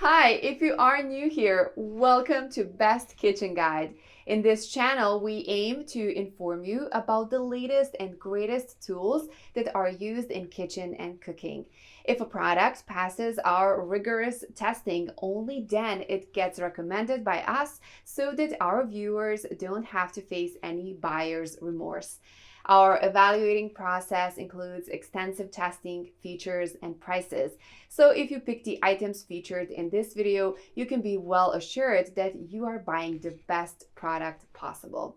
Hi, if you are new here, welcome to Best Kitchen Guide. In this channel, we aim to inform you about the latest and greatest tools that are used in kitchen and cooking. If a product passes our rigorous testing, only then it gets recommended by us so that our viewers don't have to face any buyer's remorse. Our evaluating process includes extensive testing, features, and prices. So if you pick the items featured in this video, you can be well assured that you are buying the best product possible.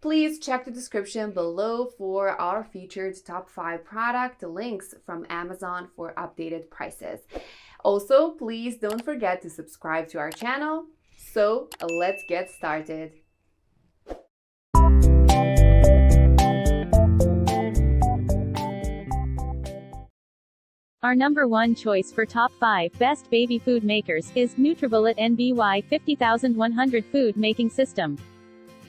Please check the description below for our featured top 5 product links from Amazon for updated prices. Also, please don't forget to subscribe to our channel. So let's get started. Our number one choice for top 5 best baby food makers is NutriBullet NBY 50100 food making system.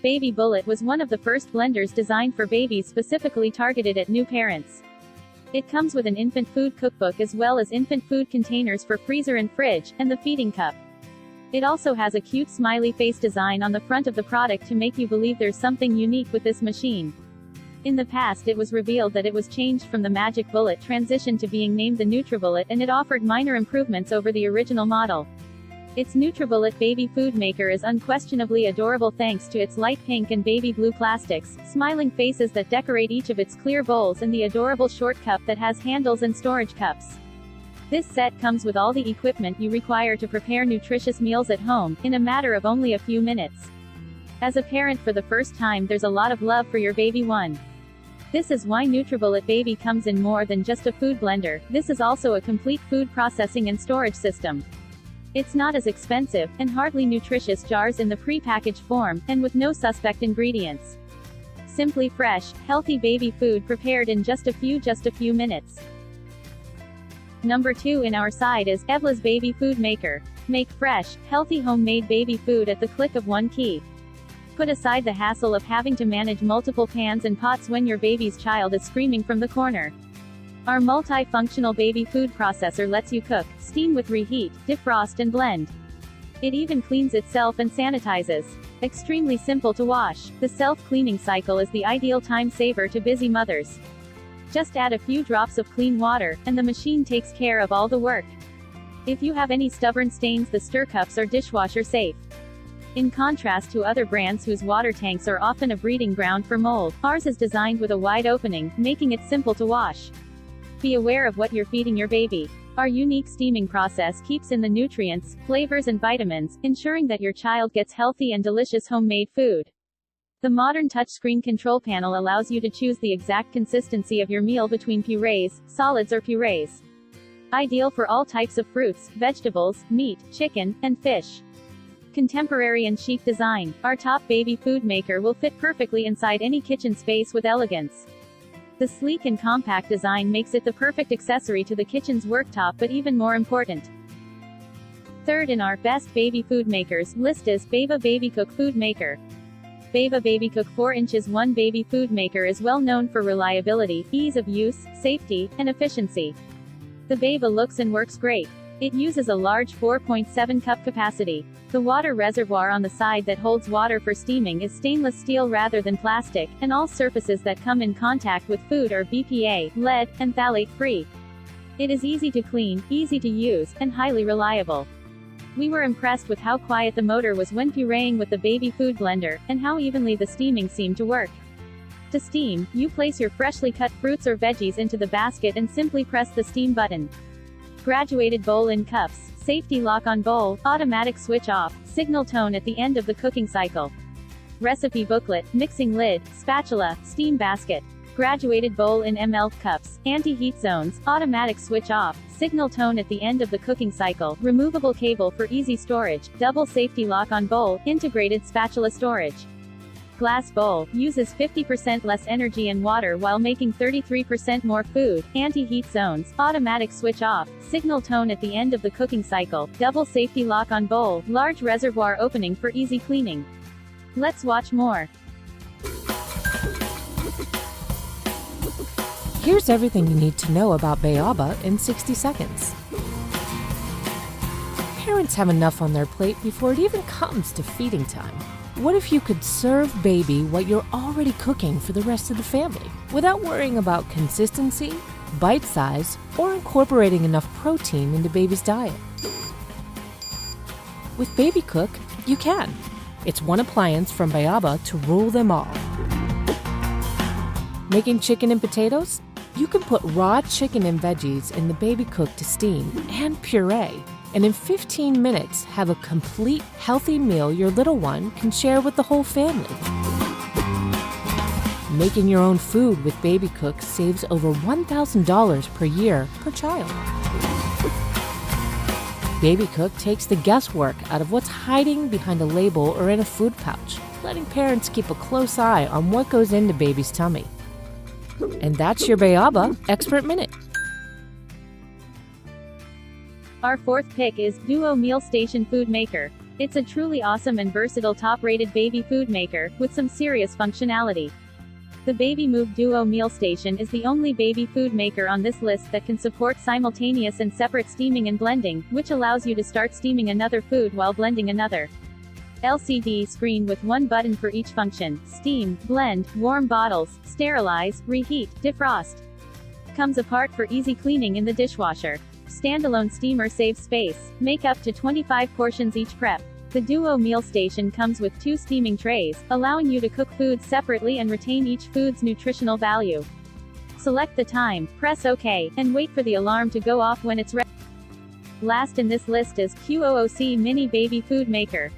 Baby Bullet was one of the first blenders designed for babies specifically targeted at new parents. It comes with an infant food cookbook as well as infant food containers for freezer and fridge, and the feeding cup. It also has a cute smiley face design on the front of the product to make you believe there's something unique with this machine. In the past it was revealed that it was changed from the Magic Bullet transition to being named the NutriBullet, and it offered minor improvements over the original model. Its NutriBullet baby food maker is unquestionably adorable thanks to its light pink and baby blue plastics, smiling faces that decorate each of its clear bowls, and the adorable short cup that has handles and storage cups. This set comes with all the equipment you require to prepare nutritious meals at home, in a matter of only a few minutes. As a parent for the first time, there's a lot of love for your baby one. This is why NutriBullet Baby comes in more than just a food blender. This is also a complete food processing and storage system. It's not as expensive, and hardly nutritious jars in the pre-packaged form, and with no suspect ingredients. Simply fresh, healthy baby food prepared in just a few minutes. Number 2 in our side is Evla's Baby Food Maker. Make fresh, healthy homemade baby food at the click of one key. Put aside the hassle of having to manage multiple pans and pots when your baby's child is screaming from the corner. Our multi-functional baby food processor lets you cook, steam with reheat, defrost and blend. It even cleans itself and sanitizes. Extremely simple to wash. The self-cleaning cycle is the ideal time saver to busy mothers. Just add a few drops of clean water, and the machine takes care of all the work. If you have any stubborn stains, the stir cups are dishwasher safe. In contrast to other brands whose water tanks are often a breeding ground for mold, ours is designed with a wide opening, making it simple to wash. Be aware of what you're feeding your baby. Our unique steaming process keeps in the nutrients, flavors and vitamins, ensuring that your child gets healthy and delicious homemade food. The modern touchscreen control panel allows you to choose the exact consistency of your meal between purees, solids or purees. Ideal for all types of fruits, vegetables, meat, chicken, and fish. Contemporary and chic design, our top baby food maker will fit perfectly inside any kitchen space with elegance. The sleek and compact design makes it the perfect accessory to the kitchen's worktop, but even more important. Third in our best baby food makers list is Beba Baby Cook Food Maker. Beba Baby Cook 4 inches 1 baby food maker is well known for reliability, ease of use, safety, and efficiency. The Beba looks and works great. It uses a large 4.7 cup capacity. The water reservoir on the side that holds water for steaming is stainless steel rather than plastic, and all surfaces that come in contact with food are BPA, lead, and phthalate free. It is easy to clean, easy to use, and highly reliable. We were impressed with how quiet the motor was when pureeing with the baby food blender, and how evenly the steaming seemed to work. To steam, you place your freshly cut fruits or veggies into the basket and simply press the steam button. Graduated bowl in cups, safety lock on bowl, automatic switch off, signal tone at the end of the cooking cycle. Recipe booklet, mixing lid, spatula, steam basket. Graduated bowl in ml cups, anti-heat zones, automatic switch off, signal tone at the end of the cooking cycle, removable cable for easy storage, double safety lock on bowl, integrated spatula storage. Glass bowl, uses 50% less energy and water while making 33% more food, anti-heat zones, automatic switch off, signal tone at the end of the cooking cycle, double safety lock on bowl, large reservoir opening for easy cleaning. Let's watch more. Here's everything you need to know about Bayaba in 60 seconds. parents have enough on their plate before it even comes to feeding time. What if you could serve baby what you're already cooking for the rest of the family without worrying about consistency, bite size, or incorporating enough protein into baby's diet? With Baby Cook, you can. It's one appliance from Bayaba to rule them all. Making chicken and potatoes? You can put raw chicken and veggies in the Baby Cook to steam and puree, and in 15 minutes have a complete, healthy meal your little one can share with the whole family. Making your own food with Baby Cook saves over $1,000 per year per child. Baby Cook takes the guesswork out of what's hiding behind a label or in a food pouch, letting parents keep a close eye on what goes into baby's tummy. And that's your Bayaba Expert Minute. Our fourth pick is Duo Meal Station Food Maker. It's a truly awesome and versatile top-rated baby food maker, with some serious functionality. The Baby Move Duo Meal Station is the only baby food maker on this list that can support simultaneous and separate steaming and blending, which allows you to start steaming another food while blending another. LCD screen with one button for each function: steam, blend, warm bottles, sterilize, reheat, defrost. Comes apart for easy cleaning in the dishwasher. Standalone steamer saves space. Make up to 25 portions each prep. The Duo Meal Station comes with 2 steaming trays, allowing you to cook foods separately and retain each food's nutritional value. Select the time, press OK, and wait for the alarm to go off when it's ready. Last in this list is QOOC Mini Baby Food Maker.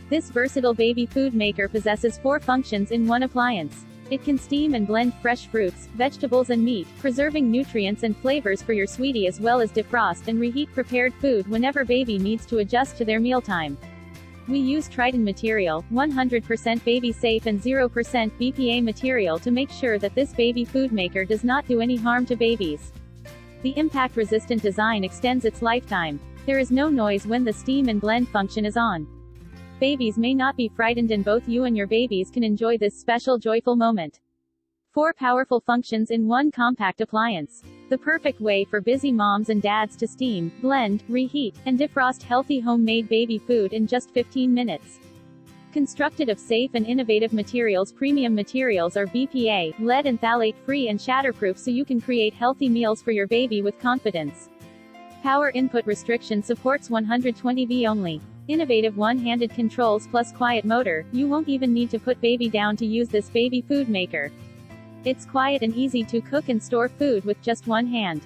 This versatile baby food maker possesses 4 functions in one appliance. It can steam and blend fresh fruits, vegetables and meat, preserving nutrients and flavors for your sweetie, as well as defrost and reheat prepared food whenever baby needs to adjust to their mealtime. We use Triton material, 100% baby safe and 0% BPA material to make sure that this baby food maker does not do any harm to babies. The impact-resistant design extends its lifetime. There is no noise when the steam and blend function is on. Babies may not be frightened, and both you and your babies can enjoy this special joyful moment. 4 powerful functions in one compact appliance. The perfect way for busy moms and dads to steam, blend, reheat, and defrost healthy homemade baby food in just 15 minutes. Constructed of safe and innovative materials, premium materials are BPA, lead and phthalate free and shatterproof, so you can create healthy meals for your baby with confidence. Power input restriction supports 120V only. Innovative one-handed controls plus quiet motor. You won't even need to put baby down to use this baby food maker. It's quiet and easy to cook and store food with just one hand.